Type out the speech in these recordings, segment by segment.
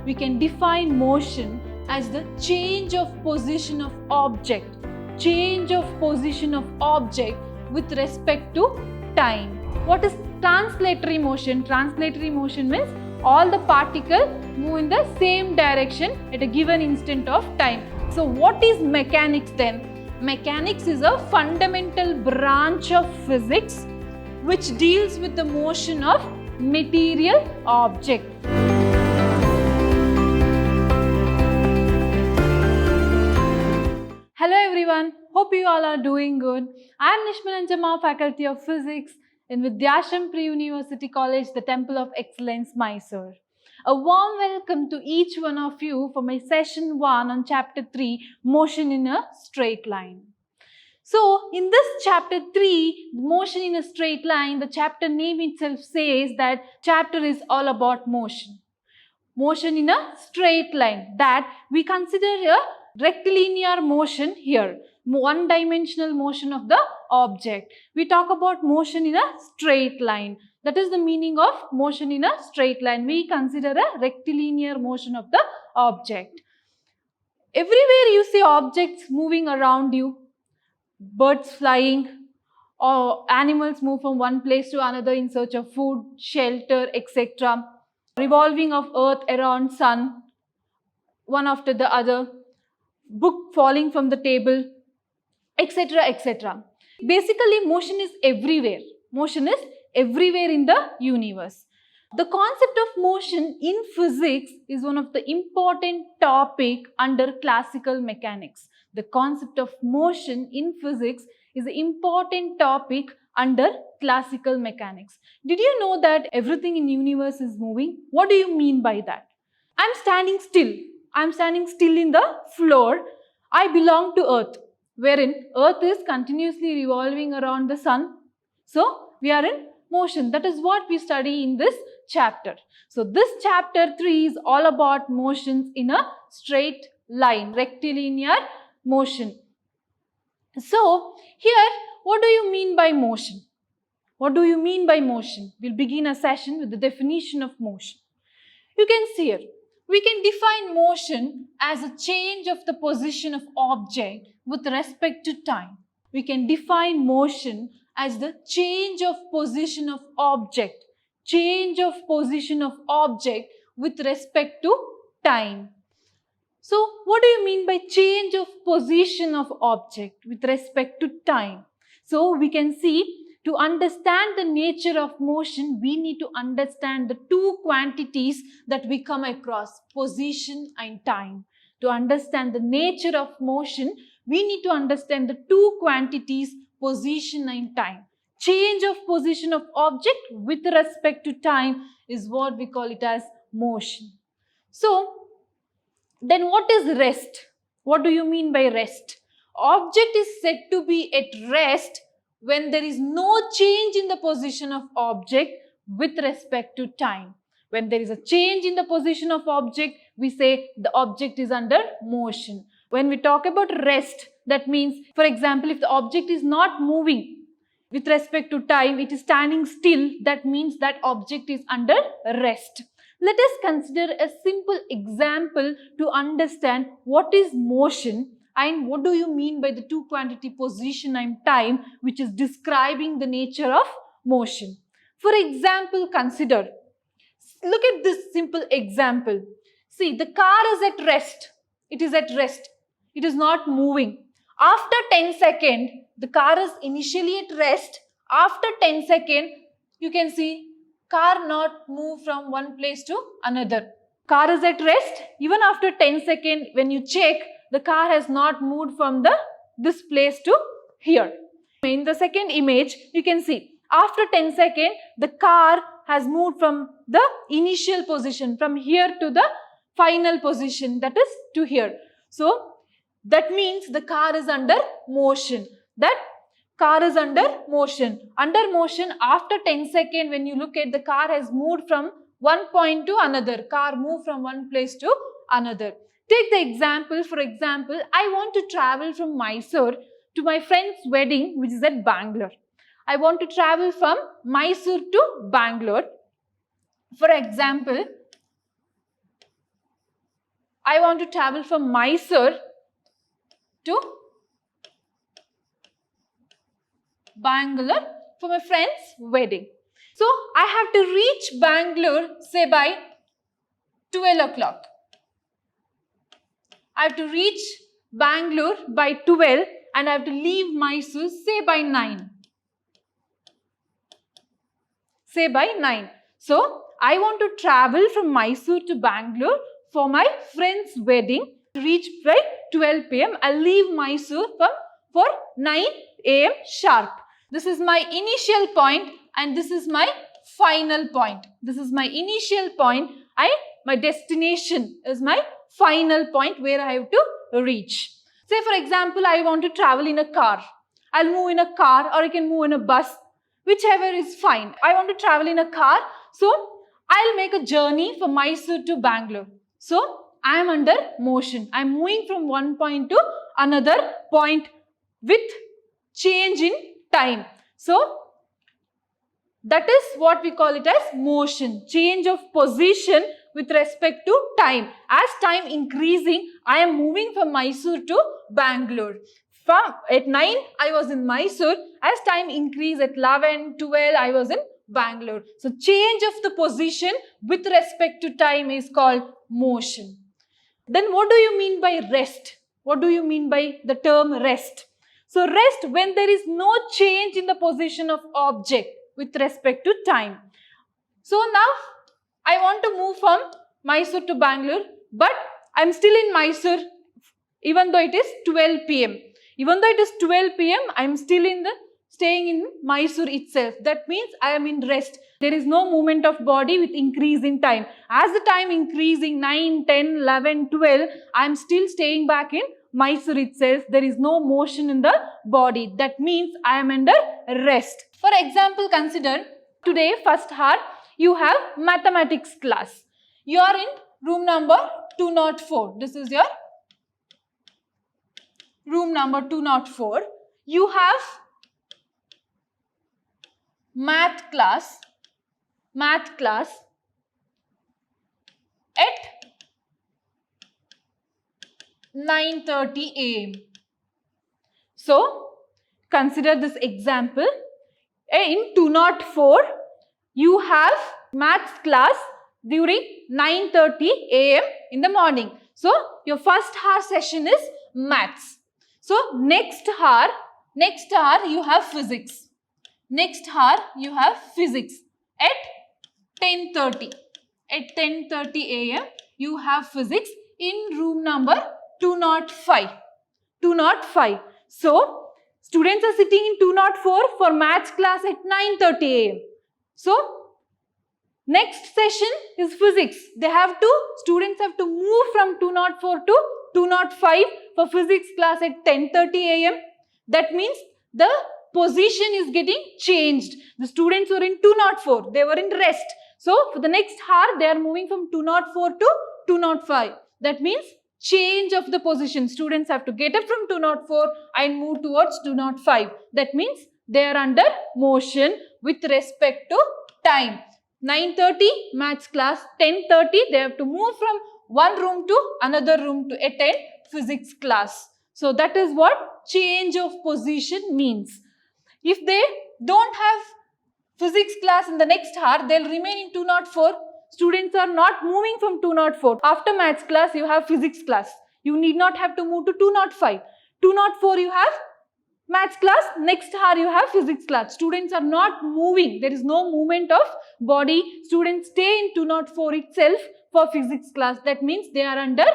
we can define motion as the change of position of object. Change of position of object with respect to time. What is translatory motion? Translatory motion means all the particles move in the same direction at a given instant of time. So what is mechanics then? Mechanics is a fundamental branch of physics which deals with the motion of material objects. Hello everyone, hope you all are doing good. I am Nishmal Anjama, Faculty of Physics in Vidhyaashram Pre-University College, the Temple of Excellence, Mysuru. A warm welcome to each one of you for my session 1 on chapter 3, Motion in a Straight Line. So, in this chapter 3, Motion in a Straight Line, the chapter name itself says that chapter is all about motion. Motion in a straight line, that we consider a rectilinear motion here, one-dimensional motion of the object. We talk about motion in a straight line. That is the meaning of motion in a straight line. We consider a rectilinear motion of the object. Everywhere you see objects moving around you, birds flying, or animals move from one place to another in search of food, shelter, etc. Revolving of earth around sun, one after the other, book falling from the table, etc. etc. Basically, motion is everywhere. Motion is everywhere in the universe. The concept of motion in physics is one of the important topic under classical mechanics. The concept of motion in physics is an important topic under classical mechanics. Did you know that everything in universe is moving? What do you mean by that? I am standing still. I am standing still in the floor. I belong to earth, wherein earth is continuously revolving around the sun. So, we are in motion. That is what we study in this chapter. So, this chapter 3 is all about motions in a straight line, rectilinear motion. So, here, what do you mean by motion? What do you mean by motion? We'll begin a session with the definition of motion. You can see here, we can define motion as a change of the position of object with respect to time. We can define motion as the change of position of object. Change of position of object with respect to time. So, what do you mean by change of position of object with respect to time? So, we can see, to understand the nature of motion, we need to understand the two quantities that we come across, position and time. To understand the nature of motion, we need to understand the two quantities, position and time. Change of position of object with respect to time is what we call it as motion. So, then what is rest? What do you mean by rest? Object is said to be at rest when there is no change in the position of object with respect to time. When there is a change in the position of object, we say the object is under motion. When we talk about rest, that means, for example, if the object is not moving with respect to time, it is standing still, that means that object is under rest. Let us consider a simple example to understand what is motion and what do you mean by the two quantity, position and time, which is describing the nature of motion. For example, consider, look at this simple example. See, the car is at rest. It is at rest. It is not moving. After 10 seconds, the car is initially at rest. After 10 seconds, you can see car not move from one place to another. Car is at rest. Even after 10 seconds, when you check, the car has not moved from this place to here. In the second image, you can see after 10 seconds, the car has moved from the initial position, from here to the final position, that is to here. So, that means the car is under motion. That car is under motion. Under motion, after 10 seconds, when you look at, the car has moved from one point to another. Car moved from one place to another. Take the example, for example, I want to travel from Mysuru to my friend's wedding, which is at Bangalore. I want to travel from Mysuru to Bangalore. For example, I want to travel from Mysore to Bangalore for my friend's wedding. So I have to reach Bangalore say by 12 o'clock. I have to reach Bangalore by 12 and I have to leave Mysore say by 9. Say by 9. So I want to travel from Mysore to Bangalore for my friend's wedding. To reach by 12 p.m. I'll leave Mysore for 9 a.m. sharp. This is my initial point and this is my final point. This is my initial point and my destination is my final point where I have to reach. Say for example, I want to travel in a car. I'll move in a car or I can move in a bus, whichever is fine. I want to travel in a car, so I'll make a journey from Mysore to Bangalore. So I am under motion. I am moving from one point to another point with change in time. So that is what we call it as motion, change of position with respect to time. As time increasing, I am moving from Mysore to Bangalore. At 9, I was in Mysore. As time increased, at 11, 12, I was in Bangalore. So change of the position with respect to time is called motion. Then what do you mean by rest? What do you mean by the term rest? So rest when there is no change in the position of object with respect to time. So now I want to move from Mysore to Bangalore, but I am still in Mysore even though it is 12 p.m. Even though it is 12 p.m., I am still staying in Mysore itself. That means I am in rest. There is no movement of body with increase in time. As the time increasing 9, 10, 11, 12, I am still staying back in Mysore itself. There is no motion in the body. That means I am under rest. For example, consider today first hour you have mathematics class. You are in room number 204. This is your room number 204. You have math class at 9:30 a.m. So consider this example. In 204, you have maths class during 9:30 a.m. in the morning. So your first hour session is maths. So next hour you have physics. Next hour you have physics at 10:30. At 10:30 a.m. you have physics in room number 205. 205. So students are sitting in 204 for maths class at 9:30 a.m. So next session is physics. Students have to move from 204 to 205 for physics class at 10:30 a.m. That means the position is getting changed. The students were in 204. They were in rest. So for the next hour, they are moving from 204 to 205. That means change of the position. Students have to get up from 204 and move towards 205. That means they are under motion with respect to time. 9:30 maths class, 10:30 they have to move from one room to another room to attend physics class. So that is what change of position means. If they don't have physics class in the next hour, they will remain in 204. Students are not moving from 204. After maths class, you have physics class. You need not have to move to 205. 204 you have maths class, next hour you have physics class. Students are not moving. There is no movement of body. Students stay in 204 itself for physics class. That means they are under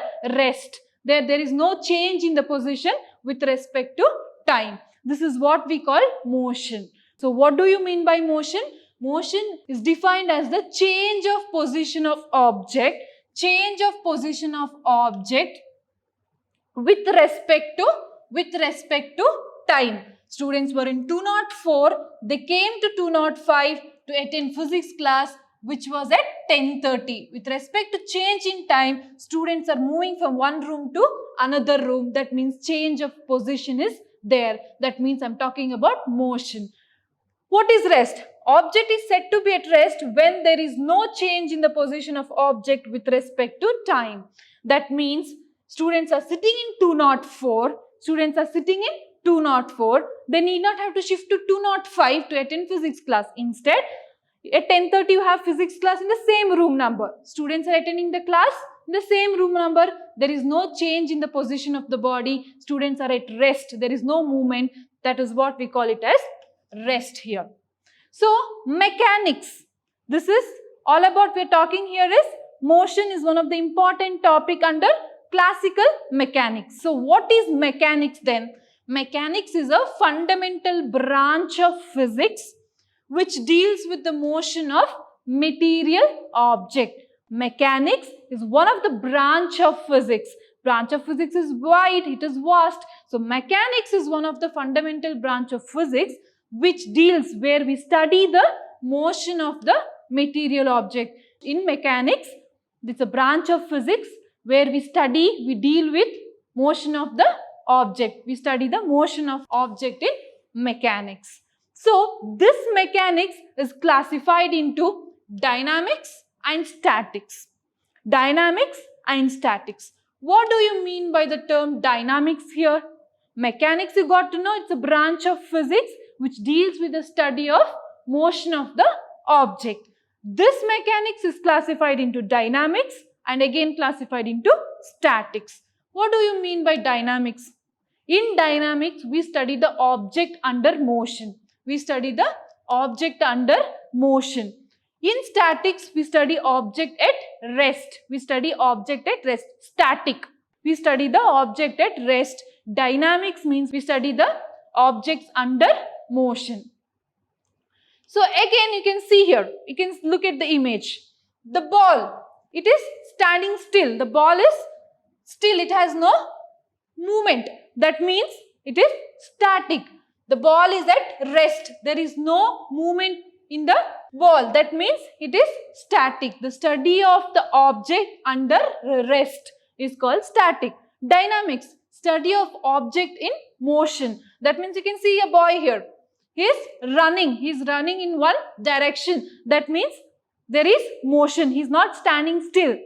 rest. There is no change in the position with respect to time. This is what we call motion. So what do you mean by motion? Motion is defined as the change of position of object. Change of position of object with respect to time. Students were in 204. They came to 205 to attend physics class, which was at 10:30. With respect to change in time, students are moving from one room to another room. That means change of position is there. That means I'm talking about motion. What is rest? Object is said to be at rest when there is no change in the position of object with respect to time. That means students are sitting in 204. Students are sitting in 204. They need not have to shift to 205 to attend physics class. Instead, at 10:30 you have physics class in the same room number. Students are attending the class in the same room number. There is no change in the position of the body. Students are at rest. There is no movement. That is what we call it as rest here. So, mechanics. This is all about we are talking here is motion is one of the important topic under classical mechanics. So, what is mechanics then? Mechanics is a fundamental branch of physics which deals with the motion of material object. Mechanics is one of the branch of physics. Branch of physics is wide, it is vast. So, mechanics is one of the fundamental branch of physics which deals where we study the motion of the material object. In mechanics, it's a branch of physics where we deal with motion of the object. We study the motion of object in mechanics. So, this mechanics is classified into dynamics and statics. Dynamics and statics. What do you mean by the term dynamics here? Mechanics, you got to know, it's a branch of physics which deals with the study of motion of the object. This mechanics is classified into dynamics and again classified into statics. What do you mean by dynamics? In dynamics, we study the object under motion. We study the object under motion. In statics, we study object at rest. We study object at rest. Static. We study the object at rest. Dynamics means we study the objects under motion. So again you can see here, you can look at the image. The ball, it is standing still. The ball is still, it has no movement. That means it is static. The ball is at rest. There is no movement in the ball. That means it is static. The study of the object under rest is called static. Dynamics, study of object in motion. That means you can see a boy here. He is running. He is running in one direction. That means there is motion. He is not standing still.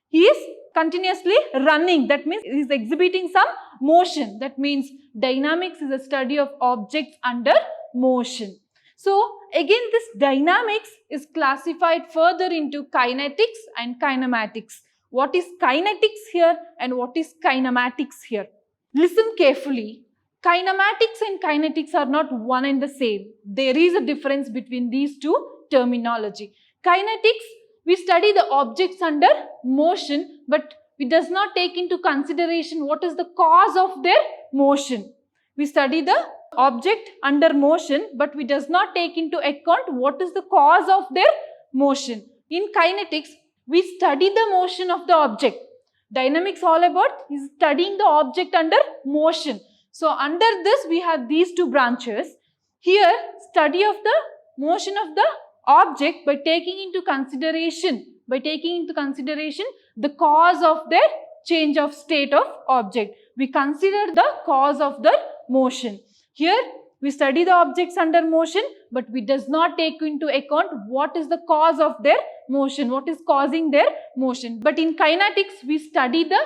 He is continuously running. That means he is exhibiting some motion. That means dynamics is a study of objects under motion. So again this dynamics is classified further into kinetics and kinematics. What is kinetics here and what is kinematics here? Listen carefully. Kinematics and kinetics are not one and the same. There is a difference between these two terminology. Kinetics, we study the objects under motion, but it does not take into consideration what is the cause of their motion. We study the object under motion, but we does not take into account what is the cause of their motion. In kinetics, we study the motion of the object. Dynamics all about is studying the object under motion. So under this we have these two branches. Here study of the motion of the object by taking into consideration the cause of their change of state of object. We consider the cause of the motion. Here we study the objects under motion, but we does not take into account what is the cause of their motion, what is causing their motion. But in kinetics we study the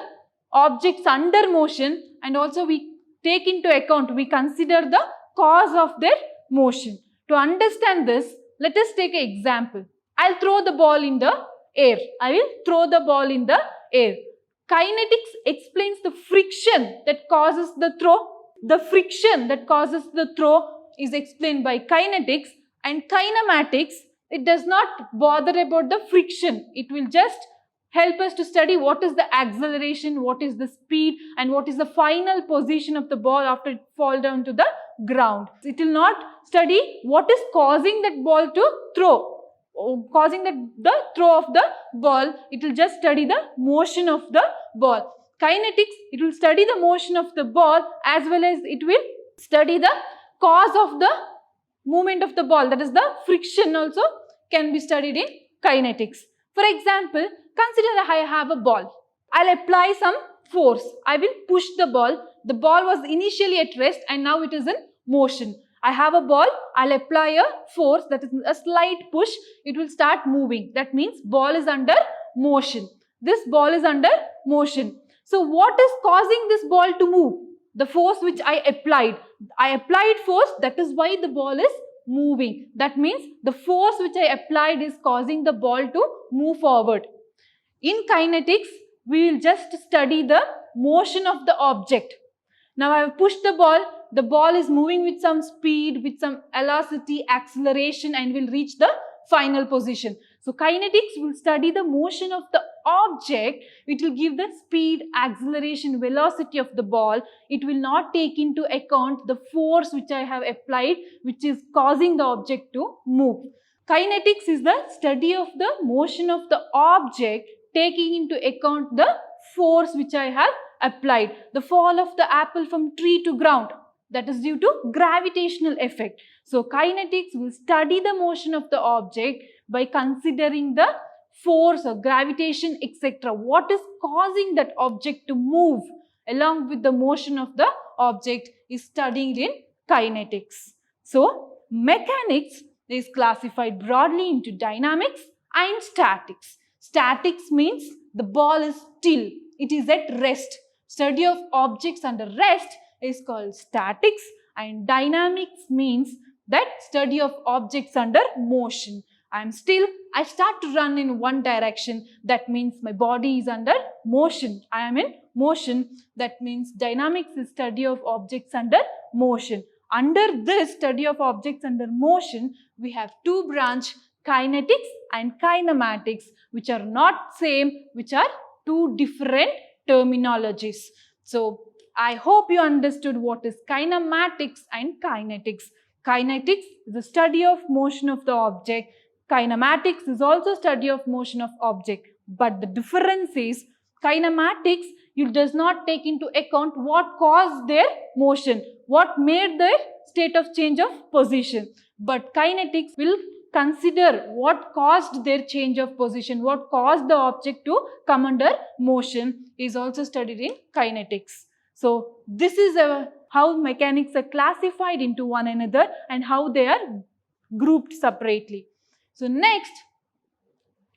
objects under motion and also we take into account, we consider the cause of their motion. To understand this, let us take an example. I'll throw the ball in the air. I will throw the ball in the air. Kinetics explains the friction that causes the throw. The friction that causes the throw is explained by kinetics, and kinematics, it does not bother about the friction. It will just help us to study what is the acceleration, what is the speed, and what is the final position of the ball after it falls down to the ground. It will not study what is causing that ball to throw, causing the throw of the ball. It will just study the motion of the ball. Kinetics, it will study the motion of the ball as well as it will study the cause of the movement of the ball. That is the friction also can be studied in kinetics. For example, consider I have a ball. I'll apply some force. I will push the ball. The ball was initially at rest and now it is in motion. I have a ball, I'll apply a force, that is a slight push, it will start moving. That means ball is under motion. This ball is under motion. So what is causing this ball to move? The force which I applied. I applied force, that is why the ball is moving. That means the force which I applied is causing the ball to move forward. In kinetics, we will just study the motion of the object. Now I have pushed the ball is moving with some speed, with some velocity, acceleration, and will reach the final position. So kinetics will study the motion of the object. It will give the speed, acceleration, velocity of the ball. It will not take into account the force which I have applied, which is causing the object to move. Kinetics is the study of the motion of the object, taking into account the force which I have applied. The fall of the apple from tree to ground, that is due to gravitational effect. So kinetics will study the motion of the object by considering the force or gravitation, etc. What is causing that object to move along with the motion of the object is studied in kinetics. So mechanics is classified broadly into dynamics and statics. Statics means the ball is still, it is at rest. Study of objects under rest is called statics, and dynamics means that study of objects under motion. I am still, I start to run in one direction, that means my body is under motion. I am in motion, that means dynamics is study of objects under motion. Under this study of objects under motion, we have two branches, kinetics and kinematics, which are not same, which are two different terminologies. So I hope you understood what is kinematics and kinetics. Kinetics is the study of motion of the object. Kinematics is also study of motion of object. But the difference is, kinematics, it does not take into account what caused their motion, what made their state of change of position. But kinetics will consider what caused their change of position, what caused the object to come under motion is also studied in kinetics. So this is how mechanics are classified into one another and how they are grouped separately. So next,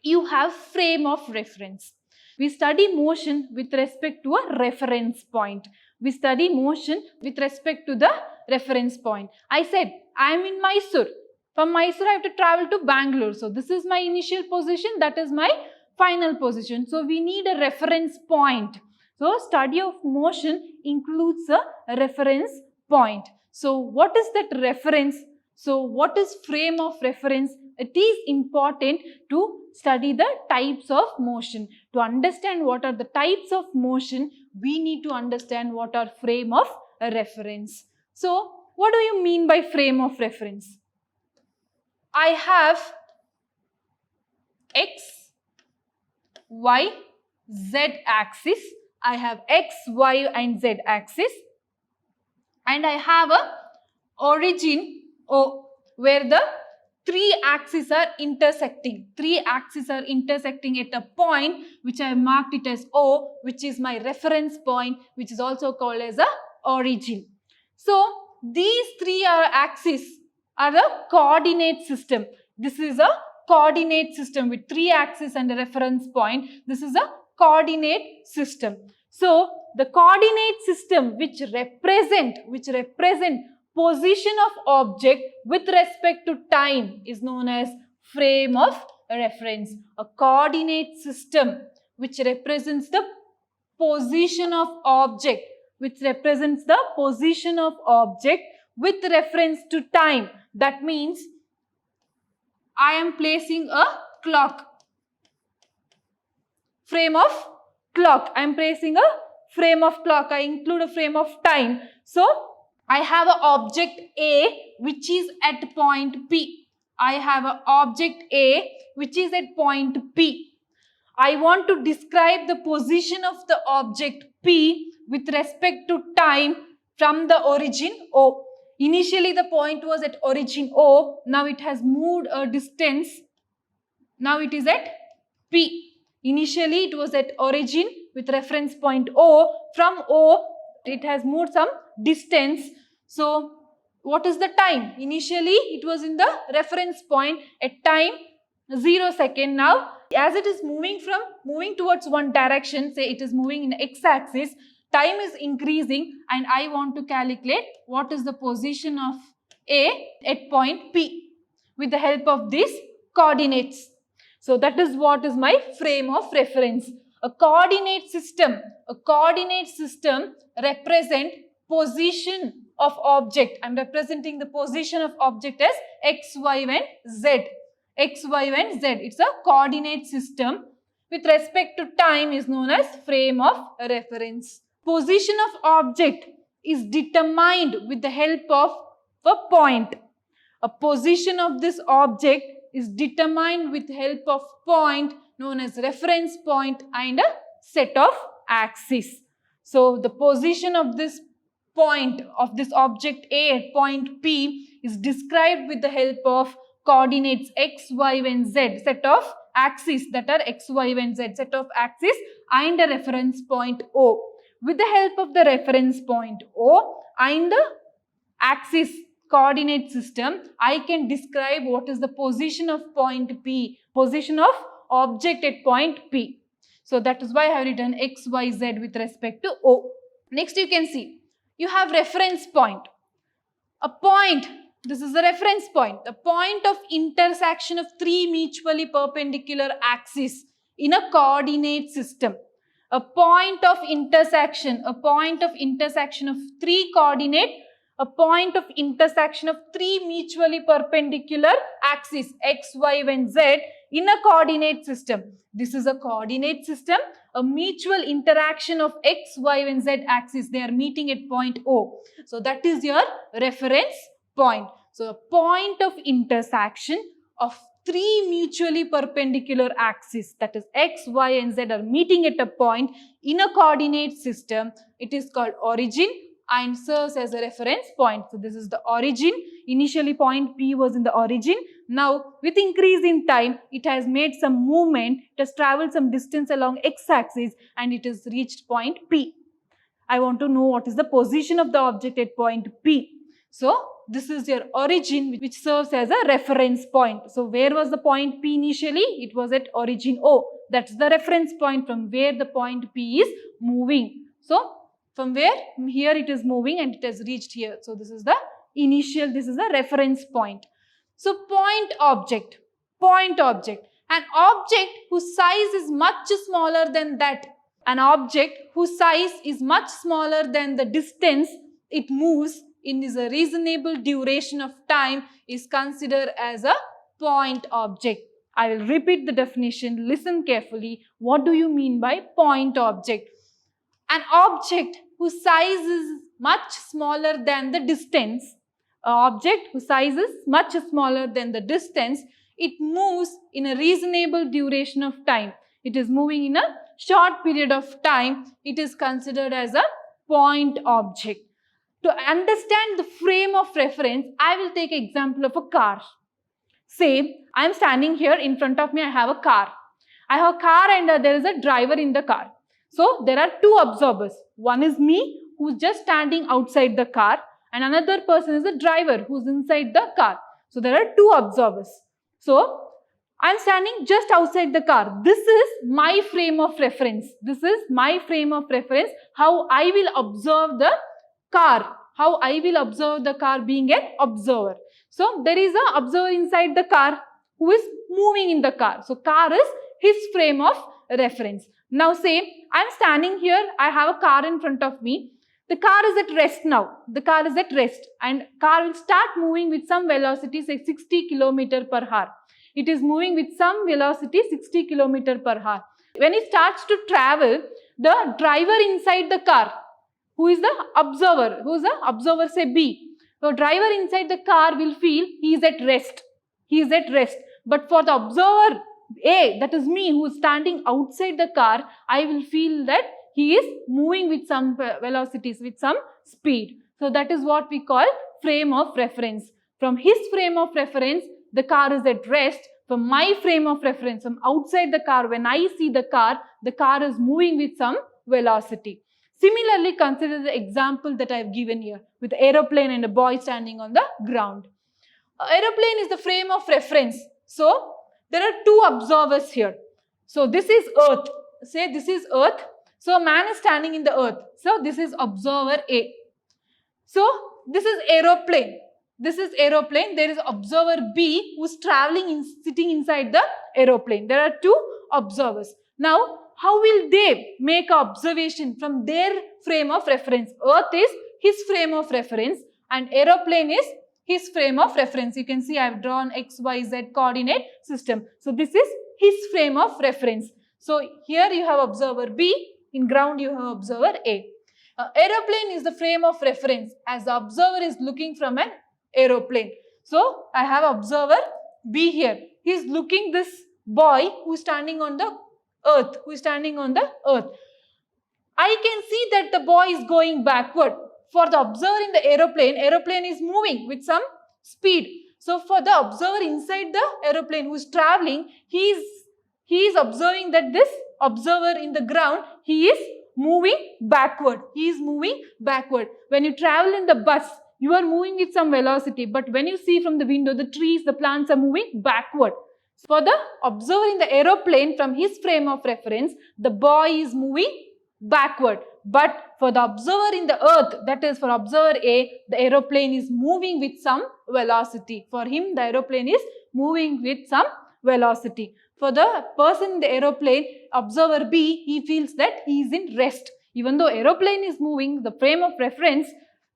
you have frame of reference. We study motion with respect to a reference point. We study motion with respect to the reference point. I said, I am in Mysuru. From Mysuru, I have to travel to Bengaluru. So this is my initial position, that is my final position. So we need a reference point. So study of motion includes a reference point. So what is that reference? So what is frame of reference? It is important to study the types of motion. To understand what are the types of motion, we need to understand what are frame of reference. So what do you mean by frame of reference? I have x, y, z axis. I have x, y and z axis, and I have a origin O where the three axes are intersecting. Three axes are intersecting at a point which I have marked it as O, which is my reference point, which is also called as a origin. So these three axes are the coordinate system. This is a coordinate system with three axes and a reference point. This is a coordinate system. So the coordinate system which represent position of object with respect to time is known as frame of reference. A coordinate system which represents the position of object, with reference to time. That means I am placing a clock. Frame of clock. I am placing a frame of clock. I include a frame of time. So I have an object A which is at point P. I have an object A which is at point P. I want to describe the position of the object P with respect to time from the origin O. Initially the point was at origin O. Now it has moved a distance. Now it is at P. Initially it was at origin with reference point O. From O it has moved some distance. So What is the time? Initially, it was in the reference point at time 0 second. Now, as it is moving towards one direction, say it is moving in x-axis, time is increasing and I want to calculate what is the position of A at point P with the help of these coordinates. So that is what is my frame of reference. A coordinate system represent position of object. I am representing the position of object as x, y and z. X, y and z. It's a coordinate system. With respect to time is known as frame of reference. Position of object is determined with the help of a point. A position of this object is determined with the help of point known as reference point and a set of axes. So the position of this point of this object A at point P is described with the help of coordinates x, y and z, set of axes that are x, y and z, set of axes and a reference point O. With the help of the reference point O and the axis coordinate system, I can describe what is the position of point P, position of object at point P. So that is why I have written x, y, z with respect to O. Next you can see, you have reference point. A point, this is a reference point, the point of intersection of three mutually perpendicular axes in a coordinate system. A point of intersection of three mutually perpendicular axes x, y and z in a coordinate system. This is a coordinate system, a mutual interaction of x, y and z axis. They are meeting at point O. So that is your reference point. So a point of intersection of three mutually perpendicular axes, that is x, y and z, are meeting at a point in a coordinate system. It is called origin and serves as a reference point. So this is the origin. Initially point P was in the origin. Now with increase in time, it has made some movement, it has travelled some distance along x-axis and it has reached point P. I want to know what is the position of the object at point P. So this is your origin which serves as a reference point. So where was the point P initially? It was at origin O. That's the reference point from where the point P is moving. So from where? Here it is moving and it has reached here. So this is the initial, this is the reference point. So point object. An object whose size is much smaller than that. An object whose size is much smaller than the distance it moves in is a reasonable duration of time is considered as a point object. I will repeat the definition. Listen carefully. What do you mean by point object? An object whose size is much smaller than the distance. An object whose size is much smaller than the distance. It moves in a reasonable duration of time. It is moving in a short period of time. It is considered as a point object. To understand the frame of reference, I will take an example of a car. Say, I am standing here, in front of me I have a car. I have a car and there is a driver in the car. So, there are two observers. One is me, who is just standing outside the car, and another person is the driver who is inside the car. So, there are two observers. So, I am standing just outside the car. This is my frame of reference. This is my frame of reference, how I will observe the car, being an observer. So, there is an observer inside the car who is moving in the car. So, car is his frame of reference. Now, say, I am standing here, I have a car in front of me. The car is at rest now. The car is at rest and car will start moving with some velocity, say 60 km per hour. It is moving with some velocity 60 km per hour. When it starts to travel, the driver inside the car, who is the observer, say B. The driver inside the car will feel he is at rest. But for the observer A, that is me, who is standing outside the car, I will feel that he is moving with some velocities, with some speed. So that is what we call frame of reference. From his frame of reference, the car is at rest. From my frame of reference, from outside the car, when I see the car is moving with some velocity. Similarly, consider the example that I have given here with an aeroplane and a boy standing on the ground. An aeroplane is the frame of reference. So, there are two observers here. So, this is Earth. Say this is Earth. So, a man is standing in the Earth. So, this is observer A. So, this is aeroplane. This is aeroplane. There is observer B who is traveling, sitting inside the aeroplane. There are two observers. Now, how will they make an observation from their frame of reference? Earth is his frame of reference and aeroplane is his frame of reference. You can see I have drawn X, Y, Z coordinate system. So, this is his frame of reference. So, here you have observer B, in ground you have observer A. Aeroplane is the frame of reference as the observer is looking from an aeroplane. So, I have observer B here. He is looking this boy who is standing on the earth, I can see that the boy is going backward. For the observer in the aeroplane is moving with some speed. So, for the observer inside the aeroplane who is traveling, he is observing that this observer in the ground, he is moving backward. When you travel in the bus, you are moving with some velocity, but when you see from the window, the trees, the plants are moving backward. For the observer in the aeroplane, from his frame of reference, the boy is moving backward. But for the observer in the earth, that is for observer A, the aeroplane is moving with some velocity. For him, the aeroplane is moving with some velocity. For the person in the aeroplane, observer B, he feels that he is in rest. Even though aeroplane is moving, the frame of reference,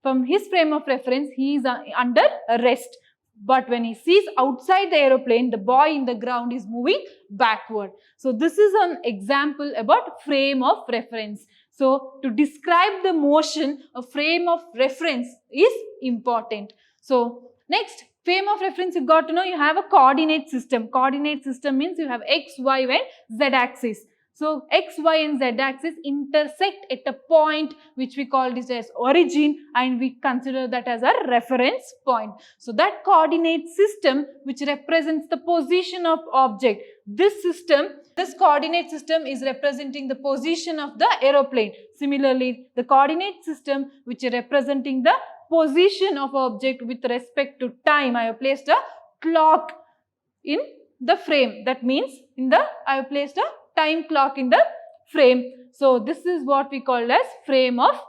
from his frame of reference, he is under rest. But when he sees outside the aeroplane, the boy in the ground is moving backward. So, this is an example about frame of reference. So, to describe the motion, a frame of reference is important. So, next, frame of reference, you got to know you have a coordinate system. Coordinate system means you have X, Y and Z axis. So, X, Y and Z axis intersect at a point which we call this as origin and we consider that as a reference point. So, that coordinate system which represents the position of object. This coordinate system is representing the position of the aeroplane. Similarly, the coordinate system which is representing the position of object with respect to time. I have placed a clock in the frame. That means I have placed a time clock in the frame. So, this is what we call as frame of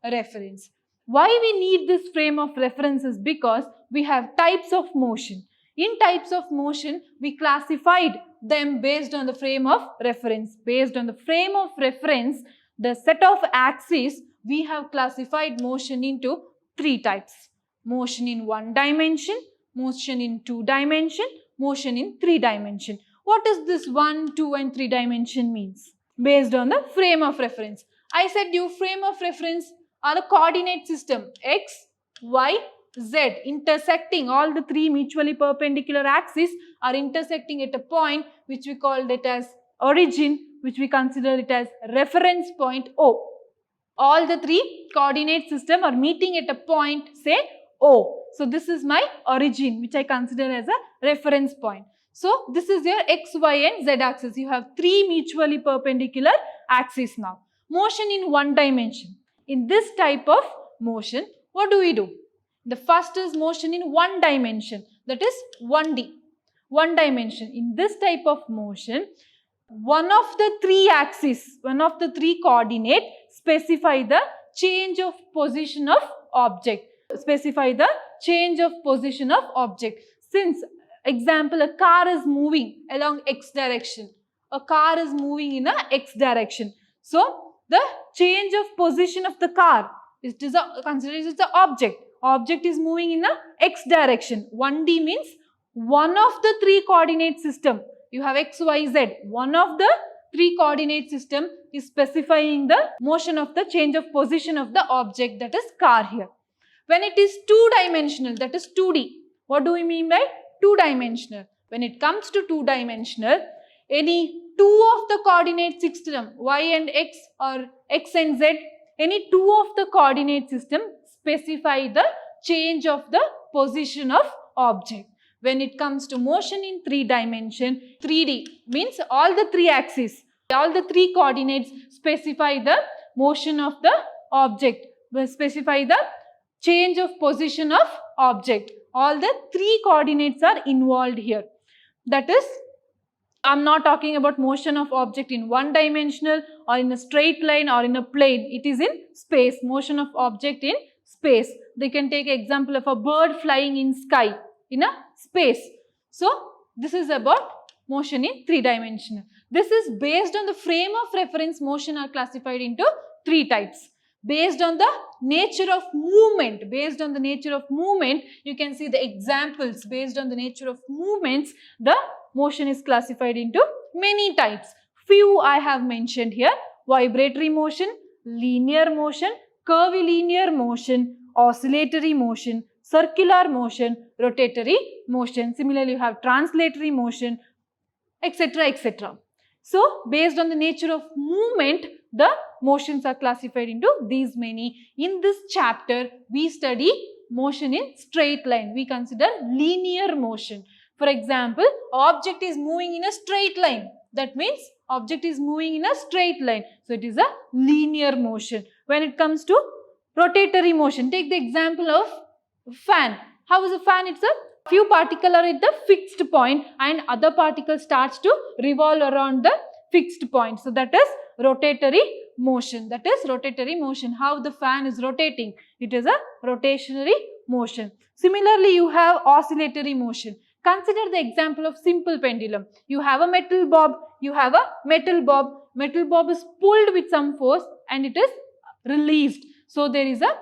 reference. Why we need this frame of reference is because we have types of motion. In types of motion, we classified them based on the frame of reference. Based on the frame of reference, the set of axes, we have classified motion into three types. Motion in one dimension, motion in two dimension, motion in three dimension. What does this 1, 2 and 3 dimension means? Based on the frame of reference. I said you frame of reference are a coordinate system X, Y, Z intersecting. All the three mutually perpendicular axes are intersecting at a point which we called it as origin, which we consider it as reference point O. All the three coordinate system are meeting at a point, say O. So, this is my origin which I consider as a reference point. So, this is your X, Y and Z axis. You have three mutually perpendicular axes now. Motion in one dimension. In this type of motion, what do we do? The first is motion in one dimension, that is 1D. One dimension. In this type of motion, one of the three axes, one of the three coordinate specify the change of position of object. Specify the change of position of object. Since example, a car is moving along X direction. A car is moving in a X direction. So, the change of position of the car is considered as the object. Object is moving in a X direction. 1D means one of the three coordinate system. You have X, Y, Z. One of the three coordinate system is specifying the motion of the change of position of the object, that is car here. When it is two-dimensional, that is 2D. What do we mean by two-dimensional? When it comes to two-dimensional, any two of the coordinate system, Y and X or X and Z, any two of the coordinate system specify the change of the position of object. When it comes to motion in 3 dimension, 3D means all the three axes, all the three coordinates specify the motion of the object. We'll specify the change of position of object. All the 3 coordinates are involved here. That is, I'm not talking about motion of object in one dimensional or in a straight line or in a plane. It is in space, motion of object in space. They can take example of a bird flying in sky, in a space. So, this is about motion in 3-dimensional. This is based on the frame of reference. Motion are classified into 3 types. Based on the nature of movement, you can see the examples. Based on the nature of movements, the motion is classified into many types. Few I have mentioned here: vibratory motion, linear motion, curvilinear motion, oscillatory motion, circular motion, rotatory motion. Similarly, you have translatory motion, etc., etc. So, based on the nature of movement, the motions are classified into these many. In this chapter, we study motion in straight line. We consider linear motion. For example, object is moving in a straight line. That means object is moving in a straight line. So, it is a linear motion. When it comes to rotatory motion, take the example of fan. How is a fan? It's a few particles are at the fixed point and other particle starts to revolve around the fixed point. So, that is rotatory motion. That is rotatory motion. How the fan is rotating. It is a rotationary motion. Similarly, you have oscillatory motion. Consider the example of simple pendulum. You have a metal bob. Metal bob is pulled with some force and it is released. So, there is a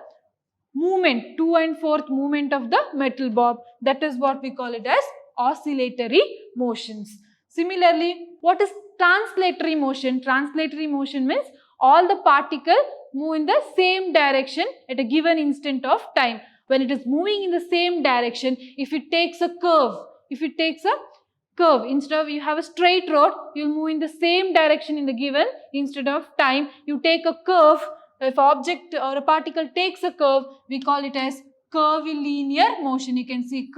movement, to and forth movement of the metal bob. That is what we call it as oscillatory motions. Similarly, what is translatory motion? Translatory motion means all the particles move in the same direction at a given instant of time. When it is moving in the same direction, if it takes a curve, instead of you have a straight road, you will move in the same direction in the given instant of time. You take a curve. If object or a particle takes a curve, we call it as curvilinear motion. You can see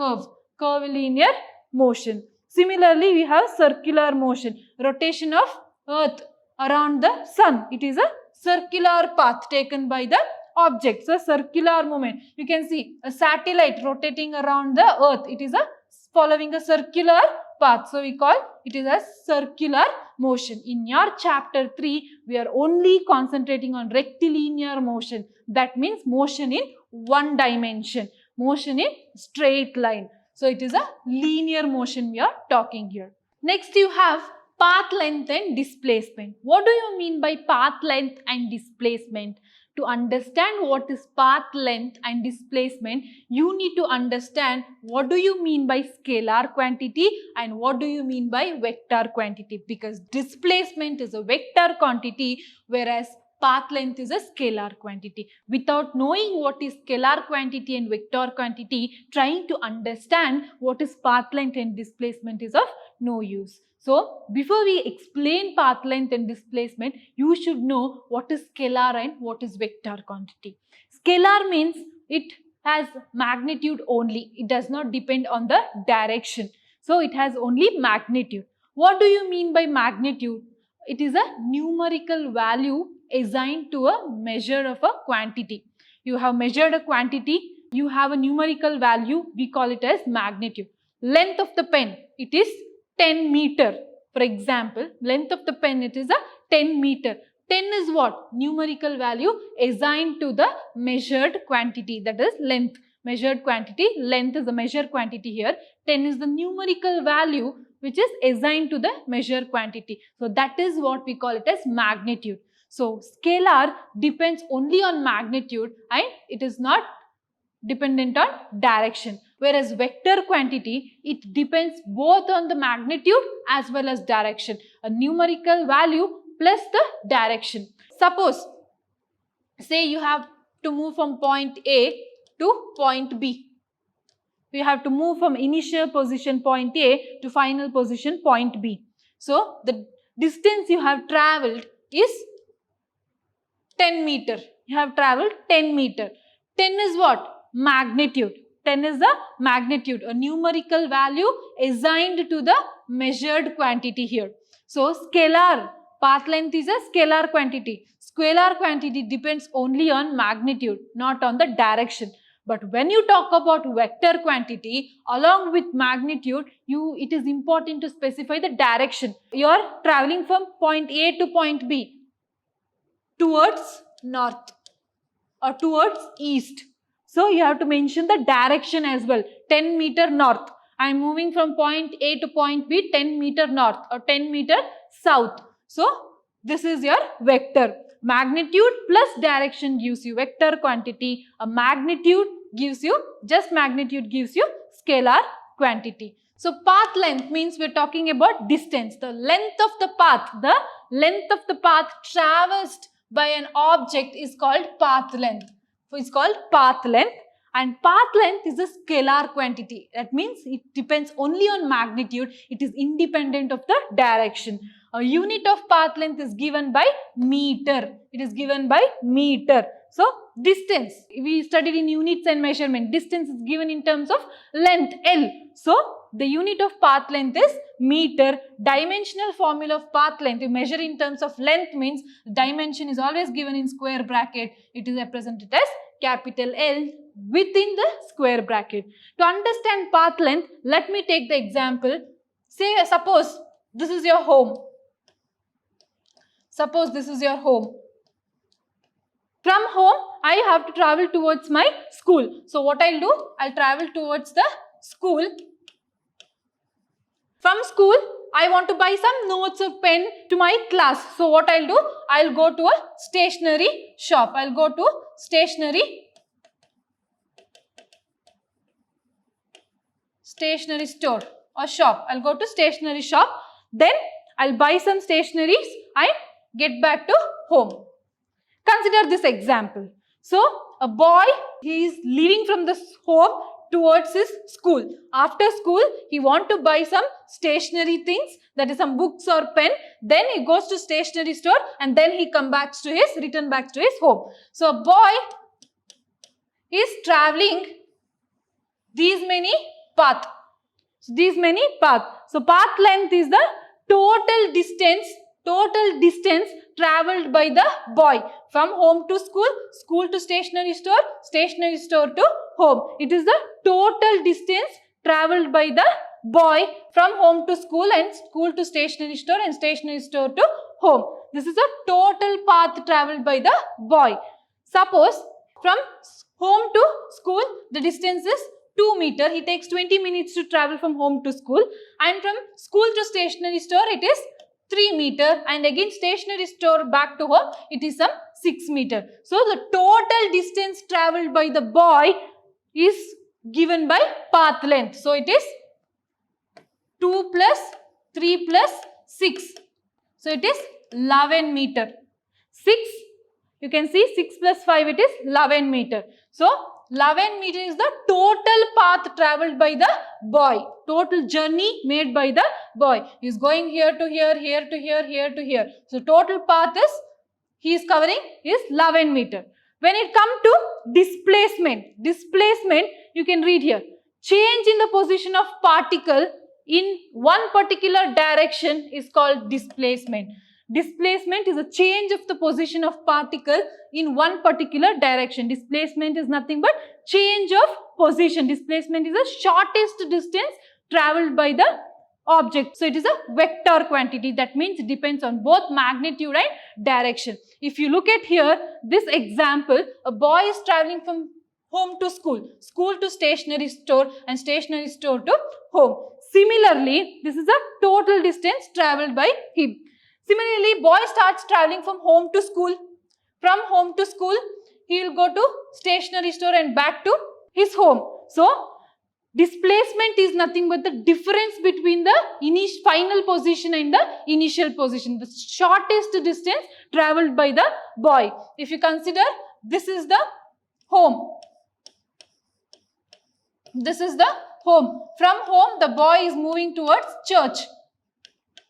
curvilinear motion. Similarly, we have circular motion, rotation of earth around the sun. It is a circular path taken by the object. So, circular movement. You can see a satellite rotating around the earth. It is a following a circular path. So, we call it is a circular motion. In your chapter 3, we are only concentrating on rectilinear motion. That means motion in one dimension, motion in straight line. So, it is a linear motion we are talking here. Next, you have path length and displacement. What do you mean by path length and displacement? To understand what is path length and displacement, you need to understand what do you mean by scalar quantity and what do you mean by vector quantity, because displacement is a vector quantity whereas path length is a scalar quantity. Without knowing what is scalar quantity and vector quantity, trying to understand what is path length and displacement is of no use. So, before we explain path length and displacement, you should know what is scalar and what is vector quantity. Scalar means it has magnitude only. It does not depend on the direction. So, it has only magnitude. What do you mean by magnitude? It is a numerical value assigned to a measure of a quantity. You have measured a quantity, you have a numerical value, we call it as magnitude. Length of the pen, it is 10 meter. For example, length of the pen, it is a 10 meter. 10 is what? Numerical value assigned to the measured quantity, that is length. Measured quantity, length is the measured quantity here. 10 is the numerical value which is assigned to the measured quantity. So, that is what we call it as magnitude. So, scalar depends only on magnitude and it is not dependent on direction. Whereas vector quantity, it depends both on the magnitude as well as direction. A numerical value plus the direction. Suppose, say you have to move from point A to point B. You have to move from initial position point A to final position point B. So, the distance you have travelled is 10 meter. You have travelled 10 meter. 10 is what? Magnitude. 10 is the magnitude, a numerical value assigned to the measured quantity here. So, scalar Path length is a scalar quantity. Scalar quantity depends only on magnitude, not on the direction. But when you talk about vector quantity, along with magnitude, it is important to specify the direction. You are traveling from point A to point B towards north or towards east. So you have to mention the direction as well. 10 meter north. I am moving from point A to point B 10 meter north or 10 meter south. So this is your vector. Magnitude plus direction gives you vector quantity. A magnitude gives you, just magnitude gives you scalar quantity. So path length means we are talking about distance. The length of the path traversed by an object is called path length. So it's called path length, and path length is a scalar quantity. That means it depends only on magnitude. It is independent of the direction. A unit of path length is given by meter. It is given by meter. So distance, we studied in units and measurement. Distance is given in terms of length, L. So the unit of path length is meter. Dimensional formula of path length, you measure in terms of length, means dimension is always given in square bracket. It is represented as capital L within the square bracket. To understand path length, let me take the example. Suppose this is your home. Suppose this is your home. From home, I have to travel towards my school. So what I'll do, I'll travel towards the school. From school, I want to buy some notes or pen to my class. So what I'll do, I'll go to a stationery shop. I'll go to stationery store or shop. I'll go to stationery shop. Then I'll buy some stationeries and get back to home. Consider this example. So a boy, he is leaving from the home towards his school. After school, he wants to buy some stationery things, that is some books or pen. Then he goes to stationery store and then he return back to his home. So a boy is traveling these many paths. So path length is the total distance traveled by the boy from home to school, school to stationery store to home. It is the total distance traveled by the boy from home to school and school to stationery store and stationery store to home. This is a total path traveled by the boy. Suppose from home to school, the distance is 2 meters. He takes 20 minutes to travel from home to school, and from school to stationery store it is 3 meters, and again stationery store back to home it is some 6 meters. So the total distance traveled by the boy is given by path length. So it is 2 plus 3 plus 6. So it is 11 meter. 6, you can see 6 plus 5, it is 11 meter. So 11 meter is the total path traveled by the boy. Total journey made by the boy. He is going here to here, here to here, here to here. So total path he is covering is 11 meter. When it comes to displacement, you can read here. Change in the position of particle in one particular direction is called displacement. Displacement is a change of the position of particle in one particular direction. Displacement is nothing but change of position. Displacement is the shortest distance traveled by the object. So it is a vector quantity. That means it depends on both magnitude and direction. If you look at here, this example, a boy is traveling from home to school, school to stationery store and stationery store to home. Similarly, this is a total distance traveled by him. Similarly, boy starts traveling from home to school. From home to school, he will go to stationery store and back to his home. So, displacement is nothing but the difference between the final position and the initial position. The shortest distance traveled by the boy. If you consider, this is the home. This is the home. From home, the boy is moving towards church.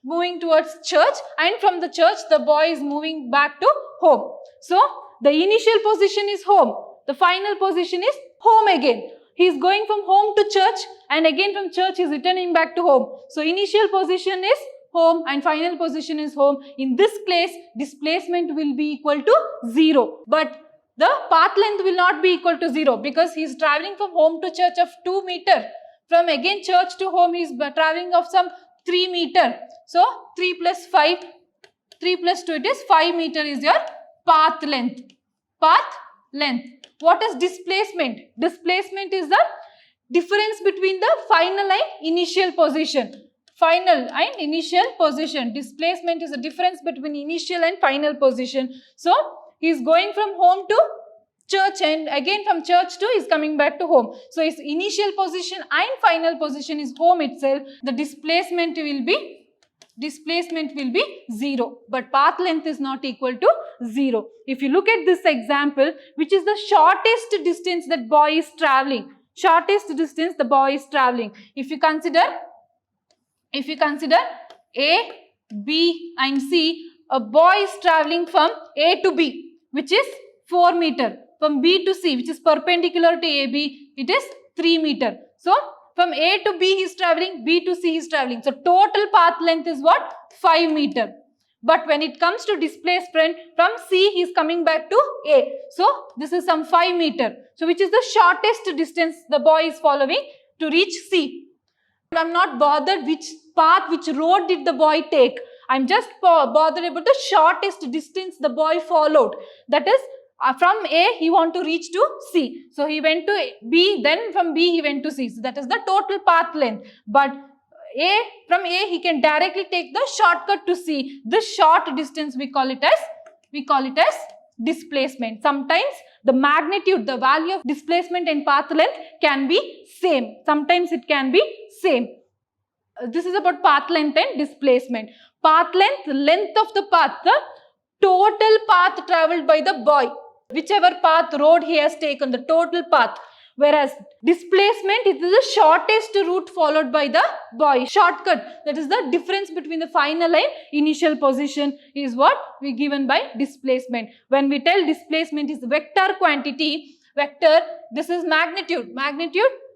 And from the church, the boy is moving back to home. So, the initial position is home. The final position is home again. He is going from home to church and again from church he is returning back to home. So, initial position is home, and final position is home. In this case, displacement will be equal to 0. But the path length will not be equal to 0 because he is traveling from home to church of 2 meter. From again church to home, he is traveling of some 3 meter. So 3 plus 5, 3 plus 2, it is 5 meter is your path length. Path length. What is displacement? Displacement is the difference between the final and initial position. Final and initial position. Displacement is the difference between initial and final position. So, he is going from home to church, and again from church to he is coming back to home. So, his initial position and final position is home itself. The displacement will be 0, but path length is not equal to 0. If you look at this example, which is the shortest distance that boy is traveling. Shortest distance the boy is traveling. If you consider A, B and C, a boy is traveling from A to B, which is 4 meter. From B to C, which is perpendicular to AB, it is 3 meter. So, from A to B he is traveling, B to C he is traveling. So, total path length is what? 5 meter. But when it comes to displacement, from C he is coming back to A. So, this is some 5 meter. So, which is the shortest distance the boy is following to reach C. I am not bothered which path, which road did the boy take. I am just bothered about the shortest distance the boy followed. That is, from A he want to reach to C. So, he went to B, then from B he went to C. So, that is the total path length. But from A he can directly take the shortcut to C. This short distance we call it as displacement. Sometimes the magnitude, the value of displacement and path length can be same. Sometimes it can be same. This is about path length and displacement. Path length, length of the path, the total path travelled by the boy. Whichever path, road he has taken, the total path. Whereas displacement is the shortest route followed by the boy. Shortcut, that is the difference between the final and initial position, is what we given by displacement. When we tell displacement is vector quantity, vector, this is magnitude.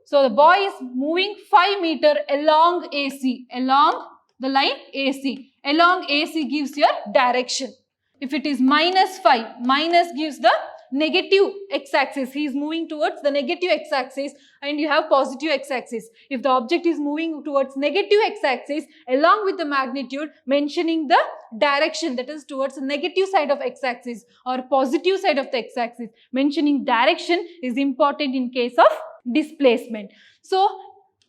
So, the boy is moving 5 meter along AC, along the line AC. Along AC gives your direction. If it is -5, minus gives the negative x-axis. He is moving towards the negative x-axis, and you have positive x-axis. If the object is moving towards negative x-axis, along with the magnitude, mentioning the direction, that is towards the negative side of x-axis or positive side of the x-axis. Mentioning direction is important in case of displacement. So,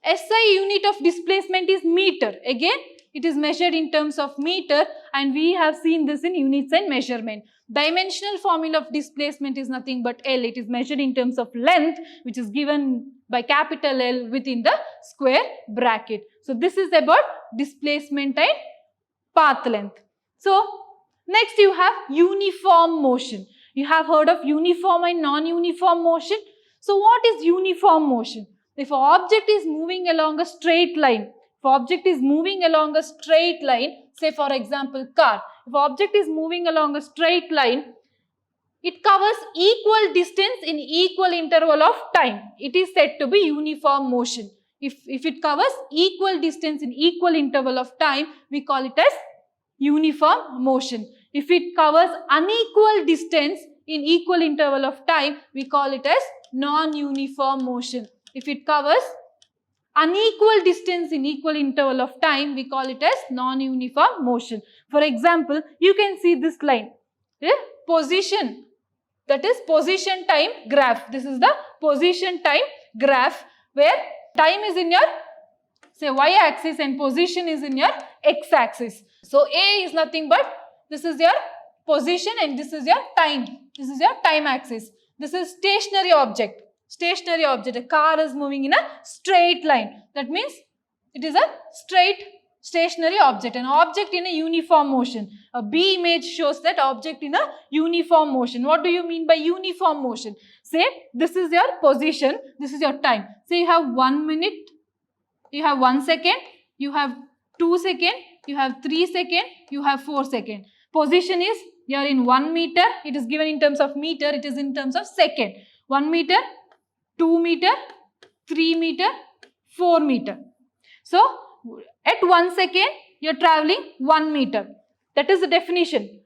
SI unit of displacement is meter. Again, it is measured in terms of meter, and we have seen this in units and measurement. Dimensional formula of displacement is nothing but L. It is measured in terms of length, which is given by capital L within the square bracket. So, this is about displacement and path length. So, next you have uniform motion. You have heard of uniform and non-uniform motion. So, what is uniform motion? If an object is moving along a straight line, say for example car, if object is moving along a straight line, it covers equal distance in equal interval of time. It is said to be uniform motion. If it covers equal distance in equal interval of time, we call it as uniform motion. If it covers unequal distance in equal interval of time, we call it as non-uniform motion. If it covers unequal distance in equal interval of time, we call it as non-uniform motion. For example, you can see this line, position, that is position time graph. This is the position time graph, where time is in your, say, y-axis and position is in your x-axis. So, A is nothing but, this is your position and this is your time. This is your time axis. This is stationary object. Stationary object. A car is moving in a straight line. That means it is a straight stationary object. An object in a uniform motion. A B image shows that object in a uniform motion. What do you mean by uniform motion? Say this is your position. This is your time. Say you have 1 minute. You have 1 second. You have 2 seconds. You have 3 seconds. You have 4 seconds. Position is you are in 1 meter. It is given in terms of meter. It is in terms of second. 1 meter. 2 meter, 3 meter, 4 meter. So, at 1 second, you are traveling 1 meter. That is the definition.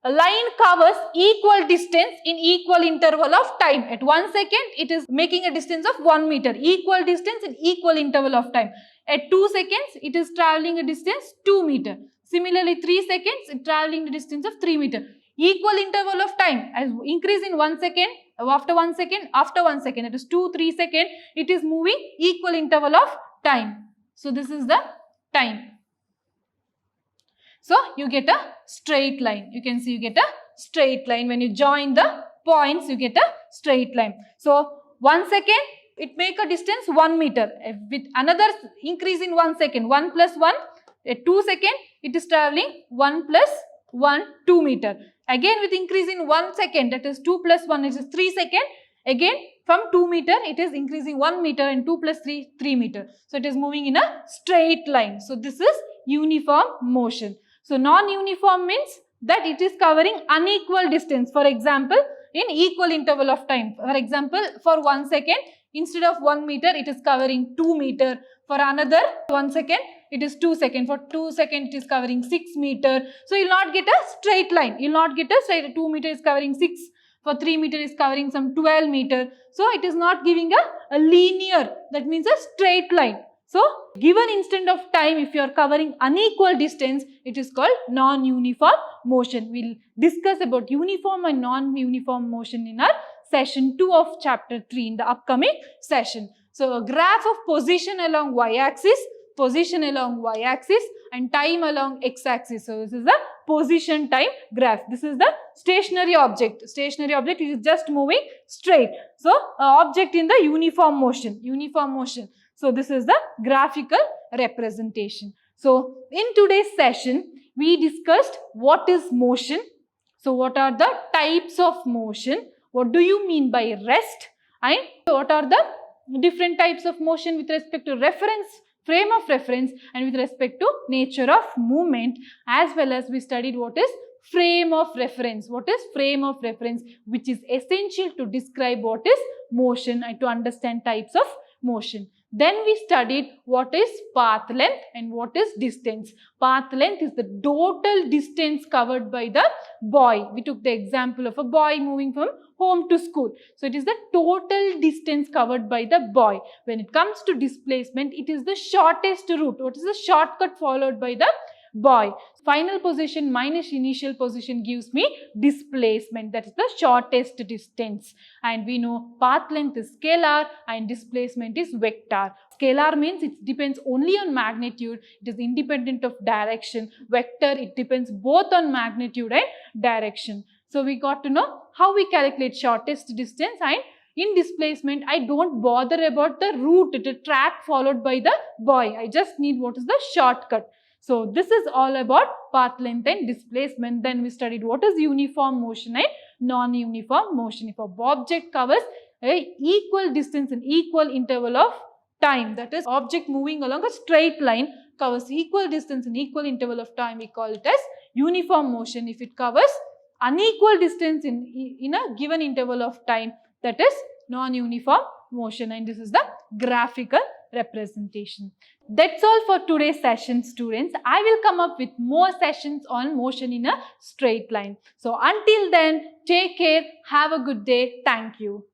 A line covers equal distance in equal interval of time. At 1 second, it is making a distance of 1 meter. Equal distance in equal interval of time. At 2 seconds, it is traveling a distance 2 meter. Similarly, 3 seconds, it is traveling the distance of 3 meter. Equal interval of time, as increase in 1 second, after 1 second, that is 2, 3 seconds, it is moving equal interval of time. So, this is the time. So, you get a straight line. You can see you get a straight line. When you join the points, you get a straight line. So, 1 second, it make a distance 1 meter. With another increase in 1 second, 1 plus 1, at 2 seconds, it is traveling 1 plus 1, 2 meter. Again, with increase in 1 second, that is 2 plus 1, it is 3 seconds. Again, from 2 meter, it is increasing 1 meter and 2 plus 3, 3 meter. So, it is moving in a straight line. So, this is uniform motion. So, non-uniform means that it is covering unequal distance. For example, in equal interval of time. For example, for 1 second, instead of 1 meter, it is covering 2 meter. For another 1 second, it is 2 seconds. For 2 seconds, it is covering 6 meter. So, you will not get a straight line. You will not get a straight, 2 meter is covering 6. For 3 meter is covering some 12 meter. So, it is not giving a linear, that means a straight line. So, given instant of time, if you are covering unequal distance, it is called non-uniform motion. We will discuss about uniform and non-uniform motion in our session 2 of chapter 3 in the upcoming session. So, a graph of position along y-axis, and time along x-axis. So, this is the position time graph. This is the stationary object. Stationary object is just moving straight. So, object in the uniform motion. So, this is the graphical representation. So, in today's session, we discussed what is motion. So, what are the types of motion? What do you mean by rest? And what are the different types of motion with respect to reference, frame of reference, and with respect to nature of movement, as well as we studied what is frame of reference. What is frame of reference, which is essential to describe what is motion and to understand types of motion. Then we studied what is path length and what is distance. Path length is the total distance covered by the boy. We took the example of a boy moving from home to school. So, it is the total distance covered by the boy. When it comes to displacement, it is the shortest route. What is the shortcut followed by the boy? Final position minus initial position gives me displacement. That is the shortest distance. And we know path length is scalar and displacement is vector. Scalar means it depends only on magnitude. It is independent of direction. Vector, it depends both on magnitude and direction. So, we got to know how we calculate shortest distance, and in displacement, I don't bother about the route, the track followed by the boy. I just need what is the shortcut. So, this is all about path length and displacement. Then we studied what is uniform motion and non-uniform motion. If an object covers an equal distance in equal interval of time, that is object moving along a straight line covers equal distance in equal interval of time, we call it as uniform motion. If it covers unequal distance in a given interval of time, that is non-uniform motion, and this is the graphical representation. That's all for today's session, students. I will come up with more sessions on motion in a straight line. So, until then, take care, have a good day. Thank you.